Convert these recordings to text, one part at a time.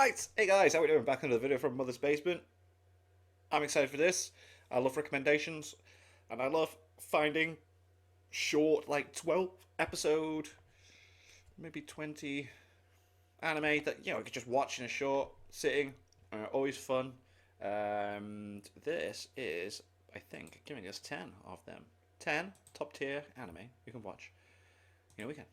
Right, hey guys, how we doing? Back another video from Mother's Basement. I'm excited for this. I love recommendations, and I love finding short, like 12 episode, maybe 20 anime that I could just watch in a short sitting. Always fun. This is, I think, giving us 10 of them. 10 top tier anime you can watch in a weekend.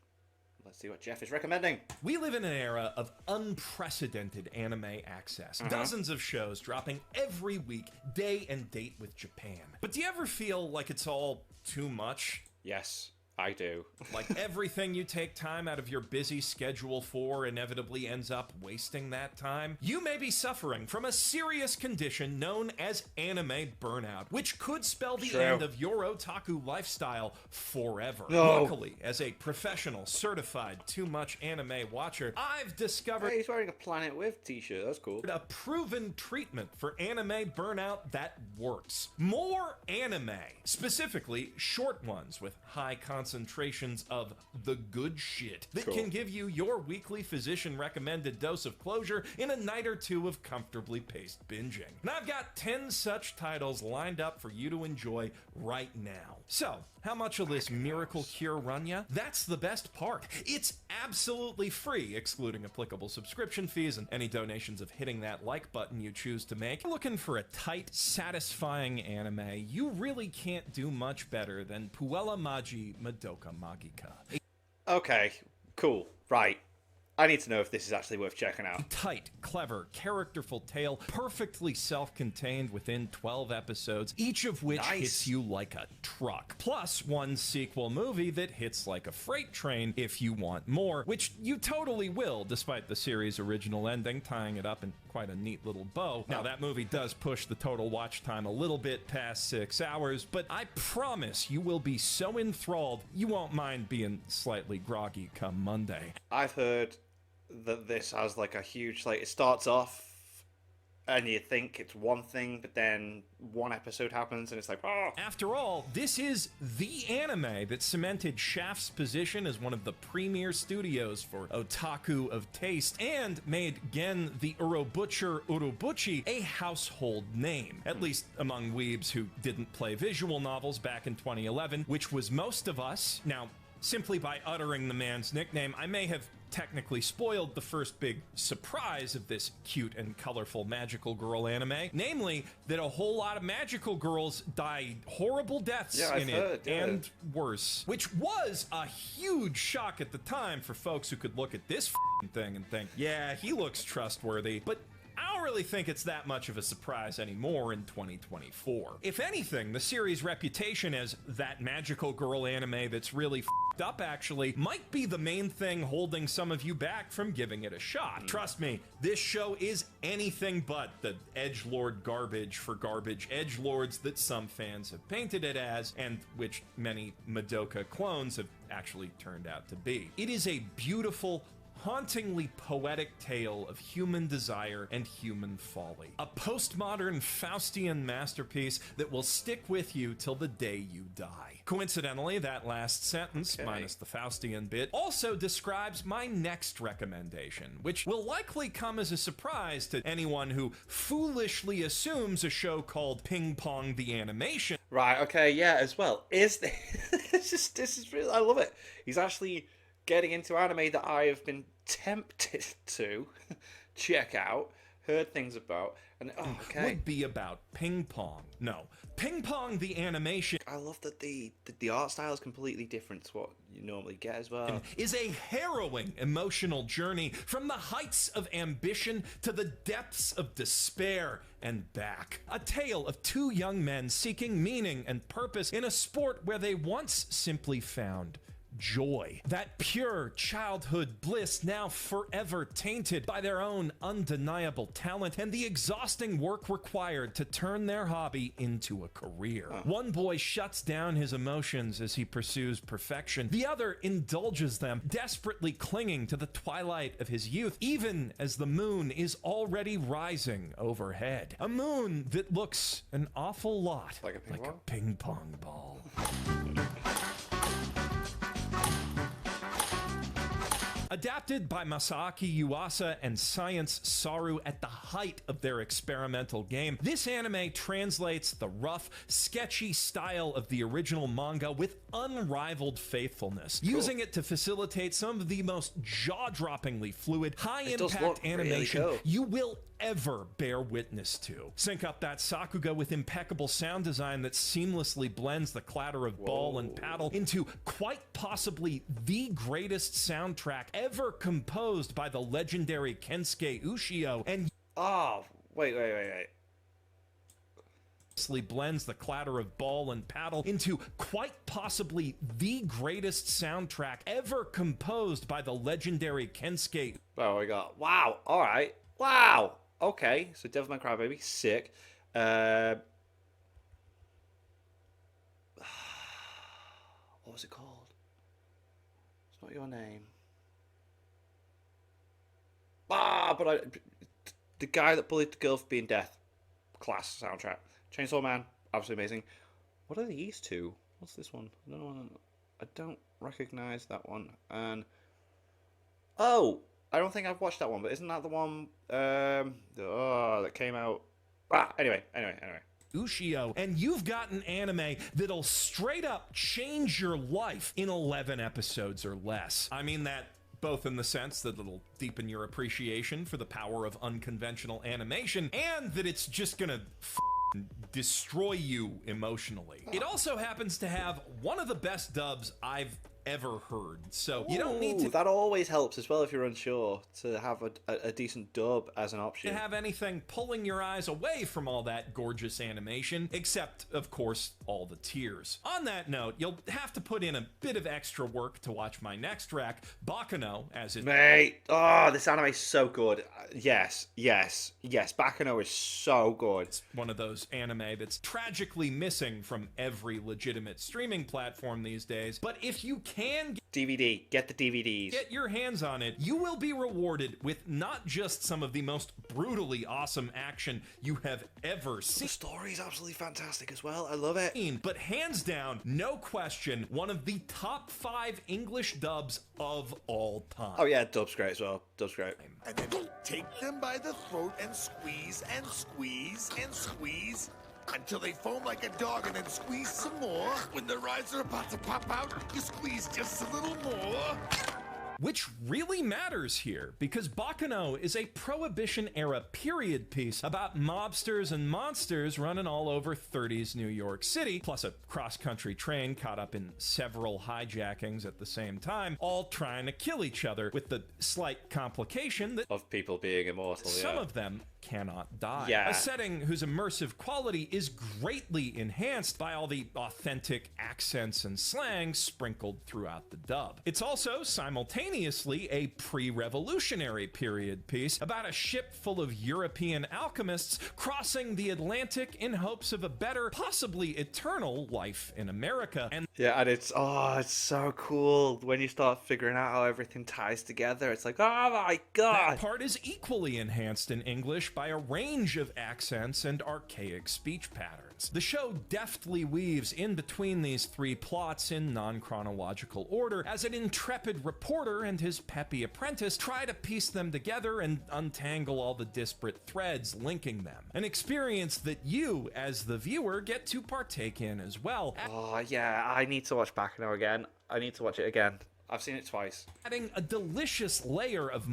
Let's see what Jeff is recommending. We live in an era of unprecedented anime access. Dozens of shows dropping every week, day and date with Japan. But do you ever feel like it's all too much? Yes, I do. Like everything you take time out of your busy schedule for inevitably ends up wasting that time? You may be suffering from a serious condition known as anime burnout, which could spell the end of your otaku lifestyle forever. No. Luckily, as a professional, certified too much anime watcher, I've discovered Hey, he's wearing a Planet With t-shirt, that's cool. a proven treatment for anime burnout that works. More anime, specifically short ones with high concentrations of the good shit that can give you your weekly physician-recommended dose of closure in a night or two of comfortably paced binging. And I've got 10 such titles lined up for you to enjoy right now. So, how much will this miracle cure run ya? That's the best part. It's absolutely free, excluding applicable subscription fees and any donations of hitting that like button you choose to make. If you're looking for a tight, satisfying anime, you really can't do much better than Puella Magi Madoka Magica. Okay, cool, right. I need to know if this is actually worth checking out. Tight, clever, characterful tale, perfectly self-contained within 12 episodes, each of which hits you like a truck. Plus one sequel movie that hits like a freight train if you want more, which you totally will, despite the series' original ending tying it up in quite a neat little bow. Now, that movie does push the total watch time a little bit past 6 hours, but I promise you will be so enthralled you won't mind being slightly groggy come Monday. I've heard that this has like a huge, like, it starts off and you think it's one thing, but then one episode happens and it's like, oh. After all, this is the anime that cemented Shaft's position as one of the premier studios for otaku of taste and made Gen the Urobutcher Urobuchi a household name, at least among weebs who didn't play visual novels back in 2011, which was most of us. Now, simply by uttering the man's nickname, I may have technically spoiled the first big surprise of this cute and colorful magical girl anime, namely that a whole lot of magical girls died horrible deaths in it, and worse. Which was a huge shock at the time for folks who could look at this thing and think, yeah, he looks trustworthy, but I don't really think it's that much of a surprise anymore in 2024. If anything, the series' reputation as that magical girl anime that's really f***ed up actually might be the main thing holding some of you back from giving it a shot. Trust me, this show is anything but the edgelord garbage for garbage edgelords that some fans have painted it as, and which many Madoka clones have actually turned out to be. It is a beautiful, hauntingly poetic tale of human desire and human folly. A postmodern Faustian masterpiece that will stick with you till the day you die. Coincidentally, that last sentence, minus the Faustian bit, also describes my next recommendation, which will likely come as a surprise to anyone who foolishly assumes a show called Pingpong The Animation. Right, okay, yeah, as well. Is this is really, I love it. He's actually getting into anime that I have been tempted to check out, heard things about, and would be about ping pong. No, Pingpong The Animation. I love that the art style is completely different to what you normally get as well. Is a harrowing emotional journey from the heights of ambition to the depths of despair and back. A tale of two young men seeking meaning and purpose in a sport where they once simply found joy. That pure childhood bliss now forever tainted by their own undeniable talent and the exhausting work required to turn their hobby into a career. One boy shuts down his emotions as he pursues perfection. The other indulges them, desperately clinging to the twilight of his youth, even as the moon is already rising overhead. A moon that looks an awful lot like a ping pong ball. Adapted by Masaaki Yuasa and Science Saru at the height of their experimental game, this anime translates the rough, sketchy style of the original manga with unrivaled faithfulness, using it to facilitate some of the most jaw-droppingly fluid, high-impact animation really cool. you will ever bear witness to. Sync up that Sakuga with impeccable sound design that seamlessly blends the clatter of ball and paddle into quite possibly the greatest soundtrack ever composed by the legendary Kensuke Ushio, and wait. blends the clatter of ball and paddle into quite possibly the greatest soundtrack ever composed by the legendary Kensuke. Oh my god. Wow. Alright. Wow. Okay. So Devil May Cry Baby. Sick. What was it called? It's not your name. The guy that bullied the girl for being deaf. Class soundtrack. Chainsaw Man. Absolutely amazing. What are these two? What's this one? I don't recognize that one. And I don't think I've watched that one, but isn't that the one that came out? Anyway. Ushio, and you've got an anime that'll straight up change your life in 11 episodes or less. I mean that both in the sense that it'll deepen your appreciation for the power of unconventional animation, and that it's just gonna destroy you emotionally. It also happens to have one of the best dubs I've ever heard, so you don't need to. That always helps as well if you're unsure, to have a decent dub as an option. To have anything pulling your eyes away from all that gorgeous animation, except, of course, all the tears. On that note, you'll have to put in a bit of extra work to watch my next track, Bano, as it... Mate, this anime is so good. Yes, Bano is so good. It's one of those anime that's tragically missing from every legitimate streaming platform these days, but if you can get the DVDs. Get your hands on it. You will be rewarded with not just some of the most brutally awesome action you have ever seen. The story is absolutely fantastic as well. I love it. But hands down, no question, one of the top 5 English dubs of all time. Oh yeah, dub's great as well. Dub's great. And then take them by the throat and squeeze and squeeze and squeeze until they foam like a dog, and then squeeze some more. When their eyes are about to pop out, you squeeze just a little more. Which really matters here, because Bano is a Prohibition-era period piece about mobsters and monsters running all over 30s New York City, plus a cross-country train caught up in several hijackings at the same time, all trying to kill each other, with the slight complication that of people being immortal, some of them cannot die. Yeah. A setting whose immersive quality is greatly enhanced by all the authentic accents and slang sprinkled throughout the dub. It's also simultaneously a pre-revolutionary period piece about a ship full of European alchemists crossing the Atlantic in hopes of a better, possibly eternal life in America. And it's so cool when you start figuring out how everything ties together. It's like, oh my god. That part is equally enhanced in English by a range of accents and archaic speech patterns. The show deftly weaves in between these 3 plots in non-chronological order as an intrepid reporter and his peppy apprentice try to piece them together and untangle all the disparate threads linking them. An experience that you, as the viewer, get to partake in as well. Oh yeah, I need to watch Bano again. I need to watch it again. I've seen it twice. Adding a delicious layer of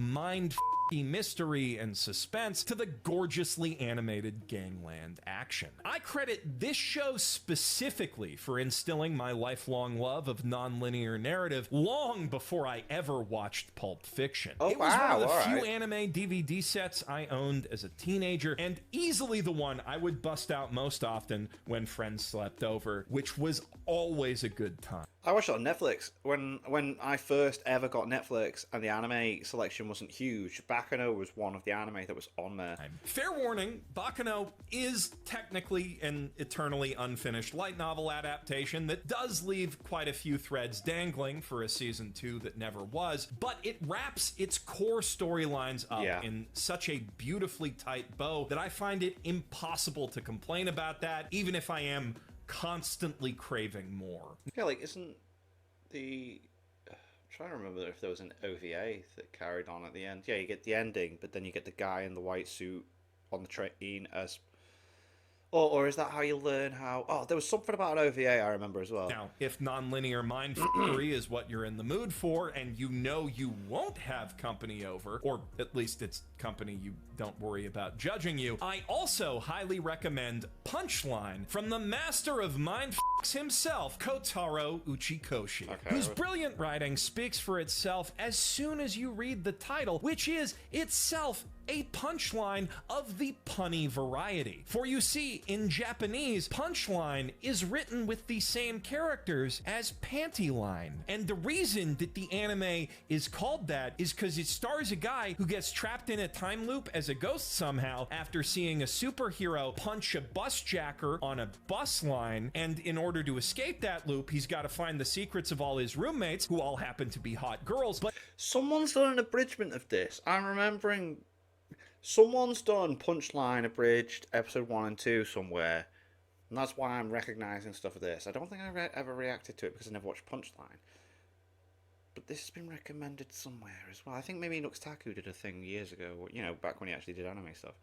mystery and suspense to the gorgeously animated gangland action. I credit this show specifically for instilling my lifelong love of non-linear narrative long before I ever watched Pulp Fiction. It was one of the few anime DVD sets I owned as a teenager, and easily the one I would bust out most often when friends slept over, which was always a good time. I watched it on Netflix when I first ever got Netflix, and the anime selection wasn't huge. Bano was one of the anime that was on there. Fair warning, Bano is technically an eternally unfinished light novel adaptation that does leave quite a few threads dangling for a season 2 that never was, but it wraps its core storylines up in such a beautifully tight bow that I find it impossible to complain about that, even if I am constantly craving more. Yeah, like, isn't the... I'm trying to remember if there was an OVA that carried on at the end. Yeah, you get the ending, but then you get the guy in the white suit on the train as. Or is that how you learn how? Oh, there was something about an OVA I remember as well. Now, if nonlinear mindfuckery is what you're in the mood for, and you know you won't have company over, or at least it's company you don't worry about judging you, I also highly recommend Punchline from the master of mindfucks himself, Kotaro Uchikoshi, whose brilliant writing speaks for itself as soon as you read the title, which is itself a punchline of the punny variety. For you see, in Japanese, punchline is written with the same characters as panty line. And the reason that the anime is called that is because it stars a guy who gets trapped in a time loop as a ghost somehow after seeing a superhero punch a bus jacker on a bus line, and in order to escape that loop, he's got to find the secrets of all his roommates, who all happen to be hot girls. But someone's done an abridgment of this. I'm remembering someone's done Punchline abridged episode 1 and 2 somewhere, and that's why I'm recognizing stuff of this. I don't think I ever reacted to it because I never watched Punchline, but this has been recommended somewhere as well. I think maybe Nuxtaku did a thing years ago, you know, back when he actually did anime stuff.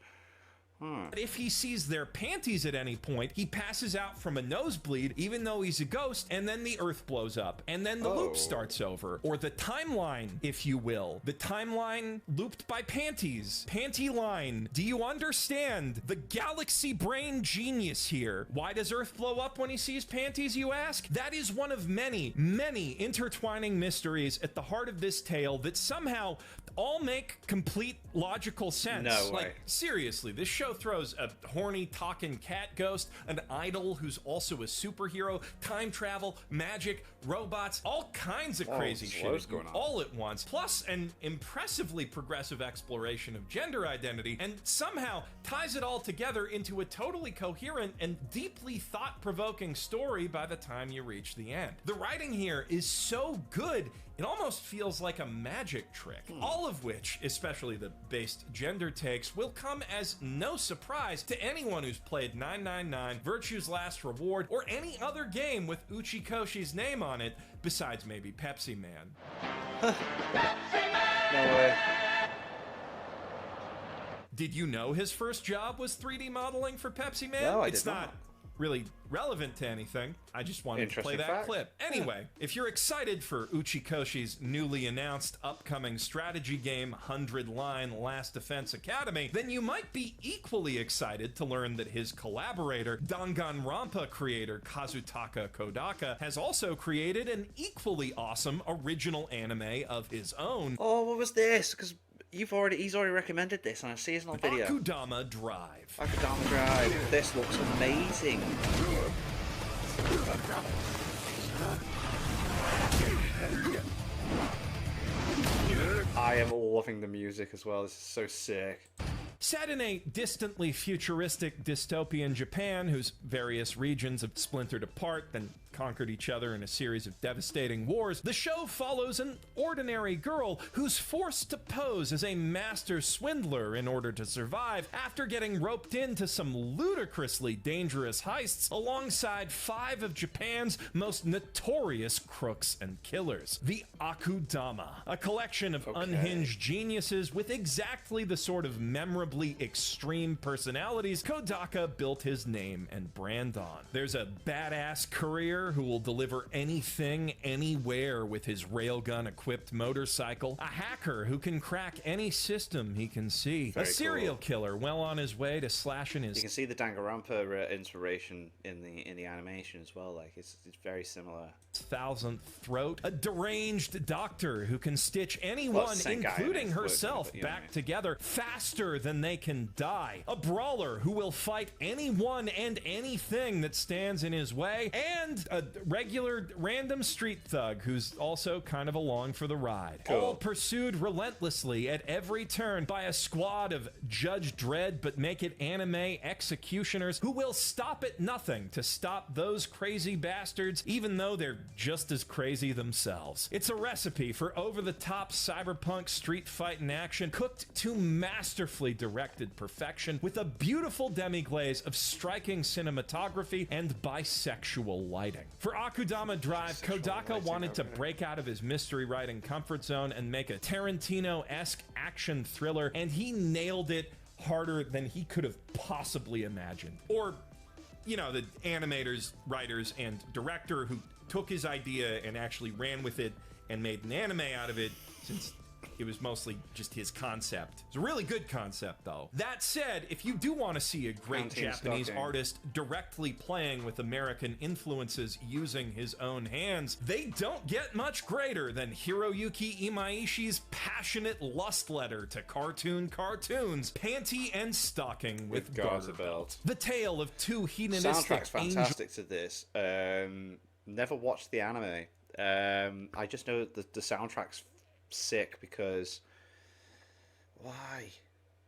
But if he sees their panties at any point, he passes out from a nosebleed, even though he's a ghost, and then the earth blows up, and then the loop starts over. Or the timeline, if you will. The timeline looped by panties. Panty line. Do you understand? The galaxy brain genius here. Why does Earth blow up when he sees panties, you ask? That is one of many, many intertwining mysteries at the heart of this tale that somehow all make complete logical sense. No way. Like, seriously, this show throws a horny talking cat ghost, an idol who's also a superhero, time travel, magic, robots, all kinds of crazy shit going on all at once, plus an impressively progressive exploration of gender identity, and somehow ties it all together into a totally coherent and deeply thought-provoking story by the time you reach the end. The writing here is so good, it almost feels like a magic trick. All of which, especially the based gender takes, will come as no surprise to anyone who's played 999, Virtue's Last Reward, or any other game with Uchikoshi's name on it, besides maybe Pepsi Man. No way. Did you know his first job was 3D modeling for Pepsi Man? No, I It's did not really relevant to anything. I just wanted to play that fact. clip. Anyway, if you're excited for Uchikoshi's newly announced upcoming strategy game 100 Line Last Defense Academy, then you might be equally excited to learn that his collaborator, Danganronpa creator Kazutaka Kodaka, has also created an equally awesome original anime of his own. Oh, what was this? Because he's already recommended this on a seasonal video. Akudama Drive. Akudama Drive. This looks amazing. I am loving the music as well. This is so sick. Set in a distantly futuristic dystopian Japan, whose various regions have splintered apart, then conquered each other in a series of devastating wars, the show follows an ordinary girl who's forced to pose as a master swindler in order to survive after getting roped into some ludicrously dangerous heists alongside 5 of Japan's most notorious crooks and killers. The Akudama, a collection of unhinged geniuses with exactly the sort of memorably extreme personalities Kodaka built his name and brand on. There's a badass courier who will deliver anything, anywhere with his railgun-equipped motorcycle, a hacker who can crack any system he can see, a serial killer well on his way to slashing his... You can see the Danganronpa inspiration in the animation as well. Like it's very similar. 1,000th throat, a deranged doctor who can stitch anyone, including herself, back together faster than they can die, a brawler who will fight anyone and anything that stands in his way, and a regular random street thug who's also kind of along for the ride. All pursued relentlessly at every turn by a squad of Judge Dredd but make it anime executioners who will stop at nothing to stop those crazy bastards, even though they're just as crazy themselves. It's a recipe for over-the-top cyberpunk street fighting action cooked to masterfully directed perfection with a beautiful demi-glaze of striking cinematography and bisexual lighting. For Akudama Drive, Kodaka wanted to break out of his mystery writing comfort zone and make a Tarantino-esque action thriller, and he nailed it harder than he could have possibly imagined. Or, you know, the animators, writers, and director who took his idea and actually ran with it and made an anime out of it, since it was mostly just his concept. It's a really good concept, though. That said, if you do want to see a great Japanese artist directly playing with American influences using his own hands, they don't get much greater than Hiroyuki Imaishi's passionate lust letter to cartoons, Panty and Stocking with Garter Belt. The tale of two hedonistic soundtrack's fantastic to this. Never watched the anime. I just know that the soundtrack's sick because why?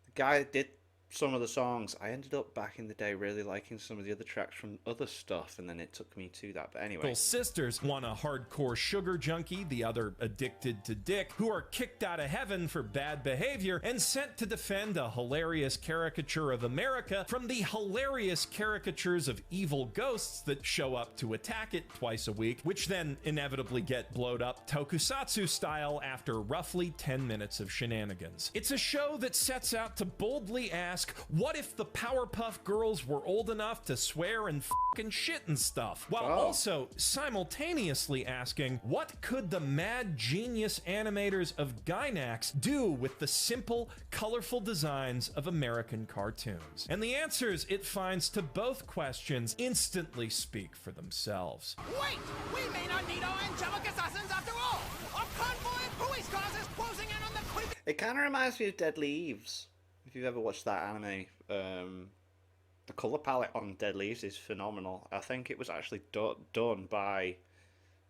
The guy that did some of the songs, I ended up back in the day really liking some of the other tracks from other stuff, and then it took me to that. But anyway, sisters, one a hardcore sugar junkie, the other addicted to dick, who are kicked out of heaven for bad behavior and sent to defend a hilarious caricature of America from the hilarious caricatures of evil ghosts that show up to attack it twice a week, which then inevitably get blowed up tokusatsu style after roughly 10 minutes of shenanigans. It's a show that sets out to boldly ask, what if the Powerpuff Girls were old enough to swear and fucking shit and stuff? While also simultaneously asking, what could the mad genius animators of Gainax do with the simple, colorful designs of American cartoons? And the answers it finds to both questions instantly speak for themselves. Wait! We may not need our angelic assassins after all! A convoy of police cars is closing in on the creepy... it kind of reminds me of Dead Leaves. If you've ever watched that anime, the color palette on Dead Leaves is phenomenal. I think it was actually done by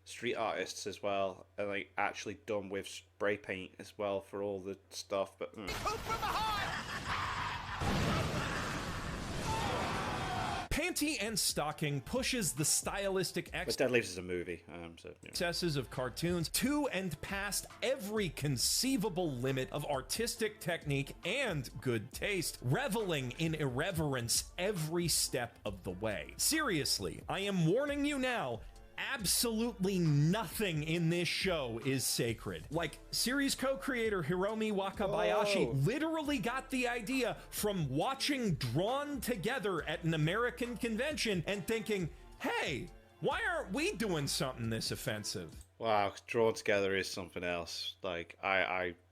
street artists as well, and like actually done with spray paint as well for all the stuff. But Panty and Stocking pushes the stylistic but Dead Leaves is a movie, so excesses of cartoons to and past every conceivable limit of artistic technique and good taste, reveling in irreverence every step of the way. Seriously, I am warning you now, absolutely nothing in this show is sacred. Like, series co-creator Hiromi Wakabayashi literally got the idea from watching Drawn Together at an American convention and thinking, hey, why aren't we doing something this offensive? wow, Drawn Together is something else. Like,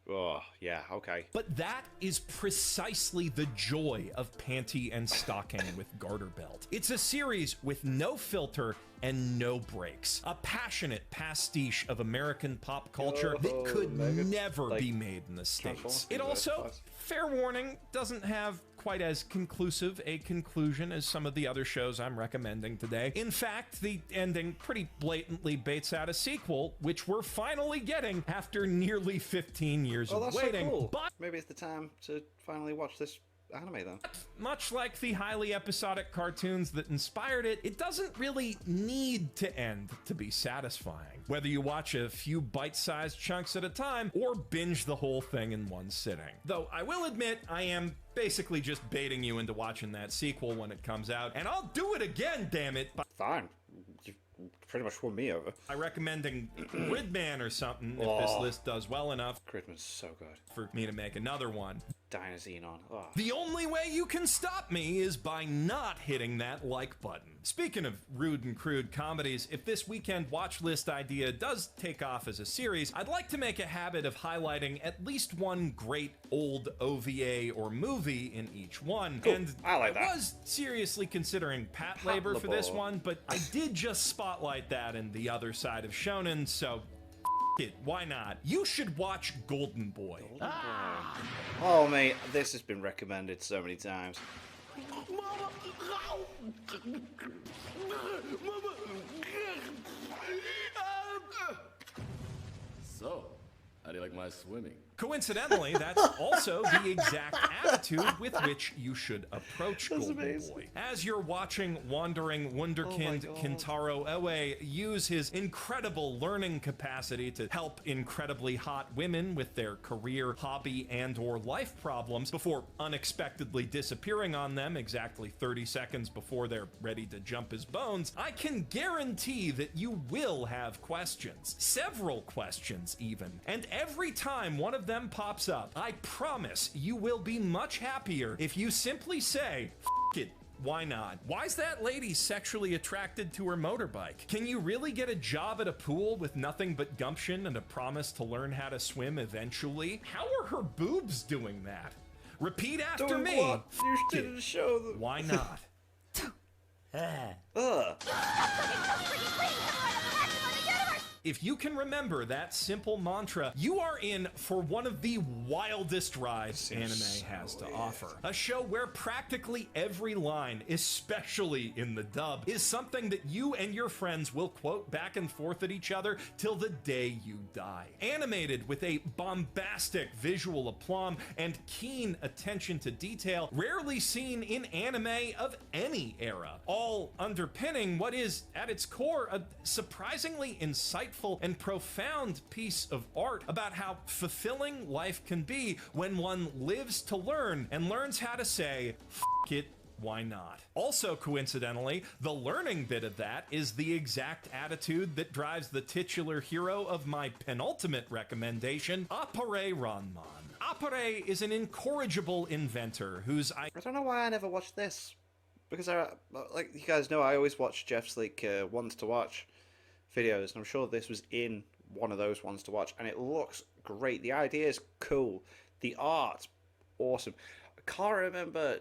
oh, yeah, okay. But that is precisely the joy of Panty and Stocking with Garter Belt. It's a series with no filter and no breaks. A passionate pastiche of American pop culture that could never be made in the States. It also, fair warning, doesn't have quite as conclusive a conclusion as some of the other shows I'm recommending today. In fact, the ending pretty blatantly baits out a sequel, which we're finally getting after nearly 15 years of waiting. So cool. But maybe it's the time to finally watch this anime then. much like the highly episodic cartoons that inspired it, it doesn't really need to end to be satisfying. Whether you watch a few bite-sized chunks at a time or binge the whole thing in one sitting. Though I will admit, I am basically just baiting you into watching that sequel when it comes out, and I'll do it again, damn it. Fine. You pretty much won me over. By recommending Gridman or something, if this list does well enough Gridman's so good. for me to make another one. Dynazenon. Oh. The only way you can stop me is by not hitting that like button. Speaking of rude and crude comedies, if this weekend watch list idea does take off as a series, I'd like to make a habit of highlighting at least one great old OVA or movie in each one. Cool. And I like that. was seriously considering Pat Labor for this one, but I did just spotlight that in The Other Side of Shonen, so it, why not? You should watch Golden Boy. Oh, mate, this has been recommended so many times. So, how do you like my swimming? Coincidentally, that's also the exact attitude with which you should approach Golden Boy. As you're watching wandering wunderkind Kintaro Oe use his incredible learning capacity to help incredibly hot women with their career, hobby, and/or life problems before unexpectedly disappearing on them exactly 30 seconds before they're ready to jump his bones, I can guarantee that you will have questions. Several questions, even. And every time one of them pops up, I promise you will be much happier if you simply say, "F it, why not? Why's that lady sexually attracted to her motorbike? Can you really get a job at a pool with nothing but gumption and a promise to learn how to swim eventually? How are her boobs doing that? Repeat after me. What? You didn't show them. Why not?" If you can remember that simple mantra, you are in for one of the wildest rides anime has to offer. A show where practically every line, especially in the dub, is something that you and your friends will quote back and forth at each other till the day you die. Animated with a bombastic visual aplomb and keen attention to detail, rarely seen in anime of any era, all underpinning what is, at its core, a surprisingly insightful and profound piece of art about how fulfilling life can be when one lives to learn and learns how to say, "F it, why not?" Also, coincidentally, the learning bit of that is the exact attitude that drives the titular hero of my penultimate recommendation, Appare-Ranman. Appare is an incorrigible inventor whose I don't know why I never watched this. Because, like you guys know, I always watch Jeff's, like, ones to watch videos, and I'm sure this was in one of those ones to watch, and it looks great. The idea is cool. The art, awesome. I can't remember.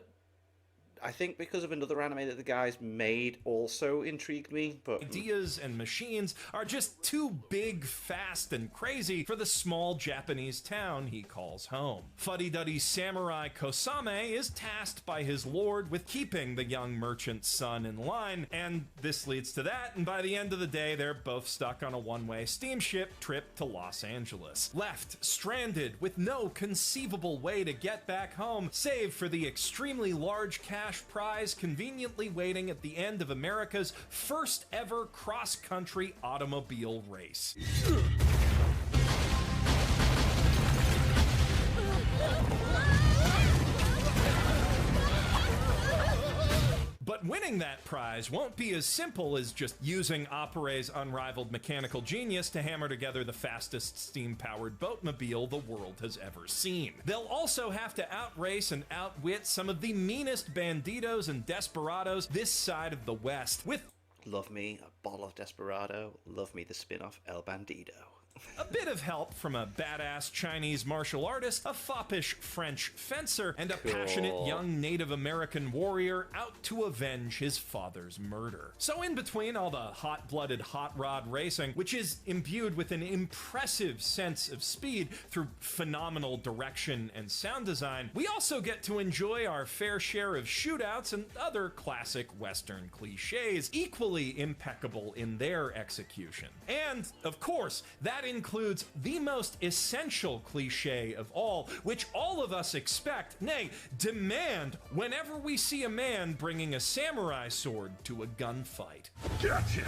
I think because of another anime that the guys made also intrigued me, but ideas and machines are just too big, fast, and crazy for the small Japanese town he calls home. Fuddy-duddy samurai Kosame is tasked by his lord with keeping the young merchant's son in line, and this leads to that, and by the end of the day, they're both stuck on a one-way steamship trip to Los Angeles. Left stranded with no conceivable way to get back home, save for the extremely large cash prize conveniently waiting at the end of America's first ever cross-country automobile race. But winning that prize won't be as simple as just using Appare's unrivaled mechanical genius to hammer together the fastest steam-powered boatmobile the world has ever seen. They'll also have to outrace and outwit some of the meanest banditos and desperados this side of the West, with love me a bottle of Desperado, love me the spin-off El Bandido. a bit of help from a badass Chinese martial artist, a foppish French fencer, and a passionate young Native American warrior out to avenge his father's murder. So in between all the hot-blooded hot rod racing, which is imbued with an impressive sense of speed through phenomenal direction and sound design, we also get to enjoy our fair share of shootouts and other classic Western cliches, equally impeccable in their execution. And, of course, that includes the most essential cliche of all, which all of us expect, nay, demand, whenever we see a man bringing a samurai sword to a gunfight. Gotcha!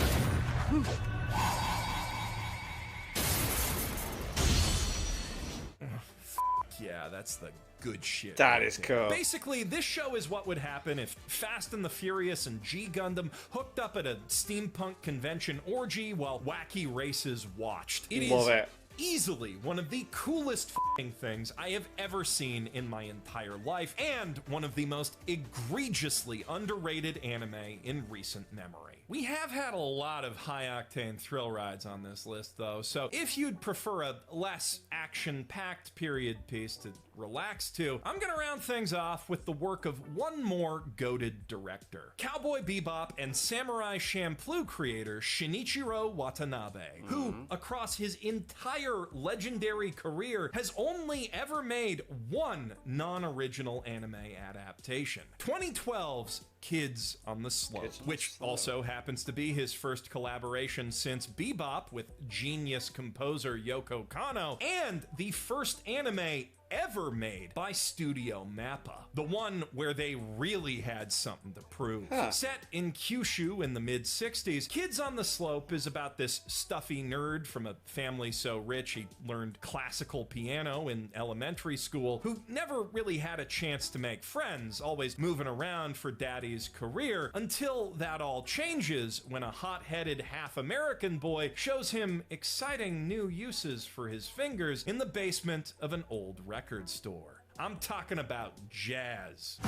Yeah, that's the good shit. That is cool. Basically, this show is what would happen if Fast and the Furious and G Gundam hooked up at a steampunk convention orgy while wacky races watched. Love it. Easily one of the coolest f***ing things I have ever seen in my entire life, and one of the most egregiously underrated anime in recent memory. We have had a lot of high-octane thrill rides on this list, though, so if you'd prefer a less action-packed period piece to relax to, I'm gonna round things off with the work of one more goated director. Cowboy Bebop and Samurai Champloo creator Shinichiro Watanabe, who, across his entire legendary career, has only ever made one non-original anime adaptation. 2012's Kids on the Slope, which also happens to be his first collaboration since Bebop with genius composer Yoko Kanno, and the first anime ever made by Studio Mappa, the one where they really had something to prove. Set in Kyushu in the mid-60s, Kids on the Slope is about this stuffy nerd from a family so rich he learned classical piano in elementary school, who never really had a chance to make friends, always moving around for daddy's career, until that all changes when a hot-headed half-American boy shows him exciting new uses for his fingers in the basement of an old record store. I'm talking about jazz.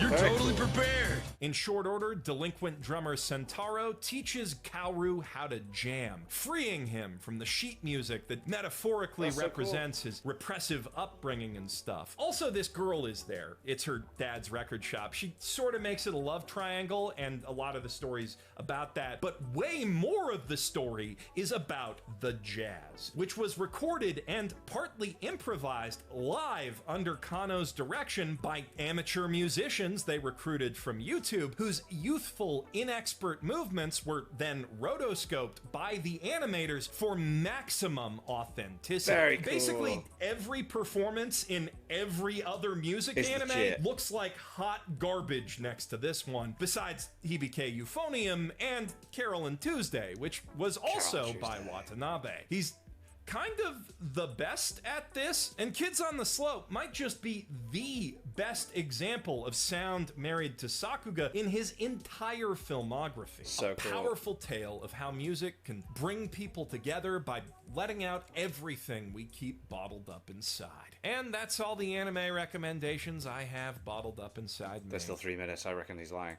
You're totally prepared. In short order, delinquent drummer Sentaro teaches Kaoru how to jam, freeing him from the sheet music that metaphorically represents his repressive upbringing and stuff. Also, this girl is there. It's her dad's record shop. She sort of makes it a love triangle, and a lot of the story's about that, but way more of the story is about the jazz, which was recorded and partly improvised live under Kanno's direction by amateur musicians they recruited from YouTube, whose youthful, inexpert movements were then rotoscoped by the animators for maximum authenticity. Very cool. Basically, every performance in every other music It's anime legit. looks like hot garbage next to this one, besides Hibike Euphonium and Carol and Tuesday, which was also by Watanabe. He's kind of the best at this, and Kids on the Slope might just be the best example of sound married to Sakuga in his entire filmography. So a cool. powerful tale of how music can bring people together by letting out everything we keep bottled up inside. And that's all the anime recommendations I have bottled up inside me. There's still 3 minutes. I reckon he's lying.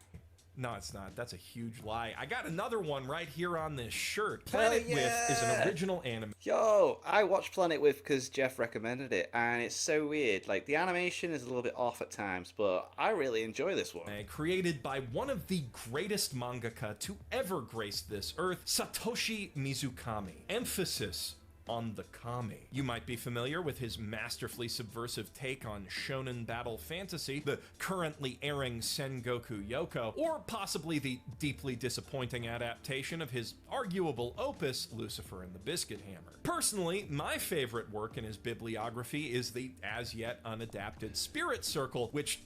No, it's not. That's a huge lie. I got another one right here on this shirt. Planet With is an original anime. Yo, I watched Planet With because Jeff recommended it, and it's so weird. Like, the animation is a little bit off at times, but I really enjoy this one. Created by one of the greatest mangaka to ever grace this earth, Satoshi Mizukami. Emphasis on the kami. You might be familiar with his masterfully subversive take on shonen battle fantasy, the currently airing Sengoku Yoko, or possibly the deeply disappointing adaptation of his arguable opus, Lucifer and the Biscuit Hammer. Personally, my favorite work in his bibliography is the as-yet unadapted Spirit Circle, which,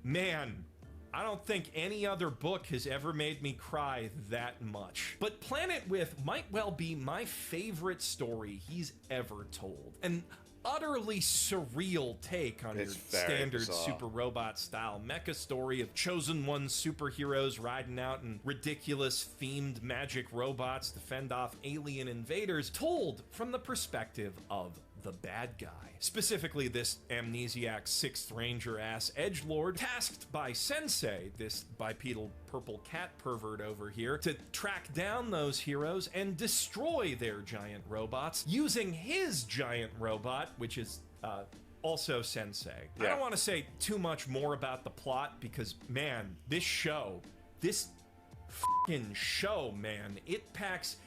man, I don't think any other book has ever made me cry that much. But Planet With might well be my favorite story he's ever told. An utterly surreal take on your standard bizarre. super robot style mecha story of chosen one superheroes riding out in ridiculous themed magic robots to fend off alien invaders, told from the perspective of the bad guy. Specifically, this amnesiac 6th Ranger ass edgelord tasked by Sensei, this bipedal purple cat pervert over here, to track down those heroes and destroy their giant robots using his giant robot, which is also Sensei. I don't want to say too much more about the plot because, man, this fucking show, man, it packs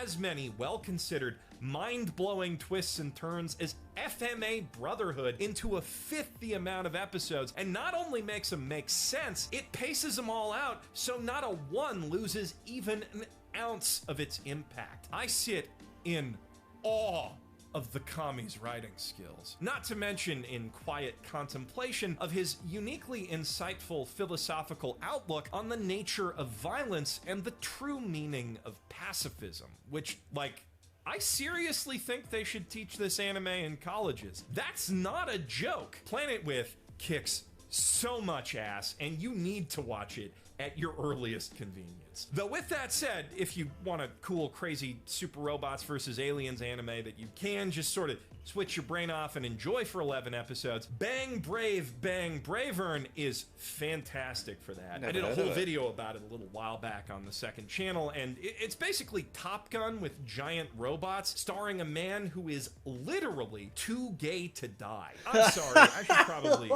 as many well-considered, mind-blowing twists and turns as FMA Brotherhood into a fifth the amount of episodes, and not only makes them make sense, it paces them all out so not a one loses even an ounce of its impact. I sit in awe of the Kami's writing skills, not to mention in quiet contemplation of his uniquely insightful philosophical outlook on the nature of violence and the true meaning of pacifism, which, like, I seriously think they should teach this anime in colleges. That's not a joke. Planet With kicks so much ass, and you need to watch it at your earliest convenience. Though with that said, if you want a cool, crazy super robots versus aliens anime that you can just sort of switch your brain off and enjoy for 11 episodes. Bang Brave, Bang Bravern is fantastic for that. I did a whole video about it a little while back on the second channel, and it's basically Top Gun with giant robots, starring a man who is literally too gay to die. I'm sorry, I should probably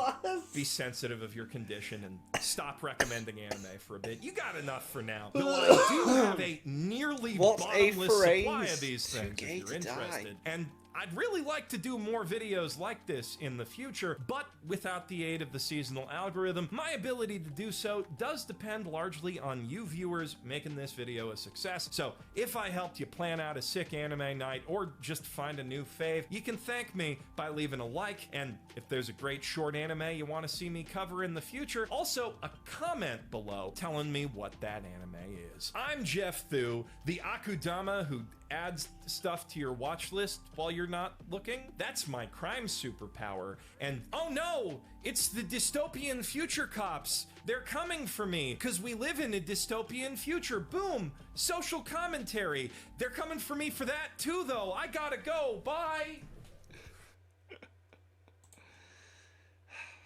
be sensitive of your condition and stop recommending anime for a bit. You got enough for now. Though I do have a nearly bottomless supply of these things if you're interested. And I'd really like to do more videos like this in the future, but without the aid of the seasonal algorithm, my ability to do so does depend largely on you viewers making this video a success. So if I helped you plan out a sick anime night or just find a new fave, you can thank me by leaving a like, and if there's a great short anime you want to see me cover in the future, also a comment below telling me what that anime is. I'm Jeff Thu, the Akudama who adds stuff to your watch list while you're not looking. That's my crime superpower. And oh no, it's the dystopian future cops. They're coming for me because we live in a dystopian future. Boom, social commentary. They're coming for me for that too, though. I gotta go. Bye.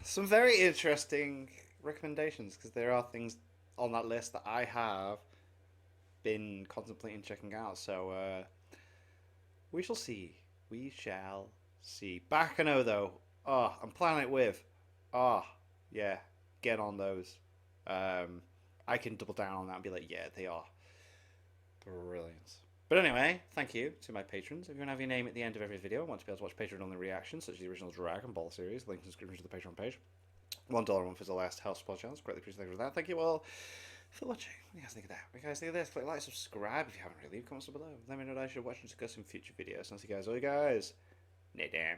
Some very interesting recommendations, because there are things on that list that I have been contemplating checking out, so we shall see. We shall see. Bacano, though, I'm planning it with. Yeah, get on those. I can double down on that and be like, yeah, they are brilliant. But anyway, thank you to my patrons. If you want to have your name at the end of every video and want to be able to watch Patreon-only reactions, such as the original Dragon Ball series, link in the description to the Patreon page. $1 a month is the last help support channels. Greatly appreciate that. Thank you all for watching. What do you guys think of that? What do you guys think of this? Click like, subscribe if you haven't already. Leave comments below. Let me know what I should watch and discuss in future videos. And I'll see you guys. All you guys. Nay, damn.